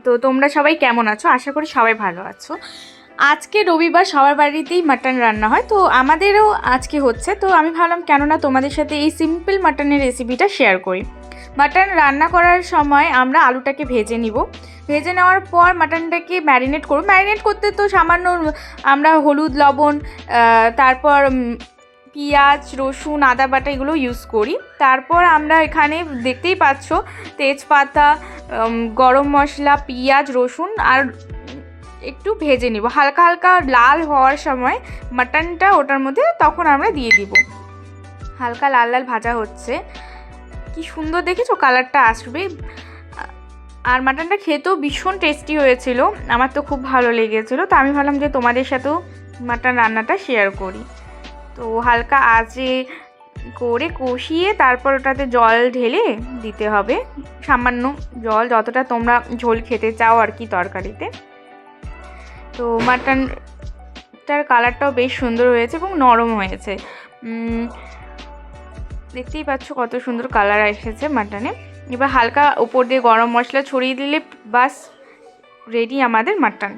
তো তোমরা সবাই কেমন আছো? আশা করি সবাই ভালো আছো। আজকে রবিবার, সবার বাড়িতেই মাটন রান্না হয়, তো আমাদেরও আজকে হচ্ছে। তো আমি ভাবলাম কেননা তোমাদের সাথে এই সিম্পল মাটনের রেসিপিটা শেয়ার করি। মাটন রান্না করার সময় আমরা আলুটাকে ভেজে নিব। ভেজে নেওয়ার পর মাটনটাকে ম্যারিনেট করব। ম্যারিনেট করতে তো সামান্য আমরা হলুদ, লবণ, তারপর পেঁয়াজ, রসুন, আদা বাটা এগুলো ইউজ করি। তারপর আমরা এখানে দেখতেই পাচ্ছ তেজপাতা, গরম মশলা, পেঁয়াজ, রসুন আর একটু ভেজে নিব। হালকা হালকা লাল হওয়ার সময় মাটনটা ওটার মধ্যে তখন আমরা দিয়ে দিব। হালকা লাল লাল ভাজা হচ্ছে, কি সুন্দর দেখেছো কালারটা আসবে। আর মাটনটা খেতেও ভীষণ টেস্টি হয়েছিল, আমার তো খুব ভালো লেগেছিলো। তো আমি ভাবলাম যে তোমাদের সাথেও মাটন রান্নাটা শেয়ার করি। তো হালকা আঁচে করে কষিয়ে তারপর ওটাতে জল ঢেলে দিতে হবে, সামান্য জল, যতটা তোমরা ঝোল খেতে চাও আর কি তরকারিতে। তো মাটনটার কালারটাও বেশ সুন্দর হয়েছে এবং নরম হয়েছে। দেখতেই পাচ্ছ কত সুন্দর কালার এসেছে মাটনে। এবার হালকা উপর দিয়ে গরম মশলা ছড়িয়ে দিলে বাস রেডি আমাদের মাটন।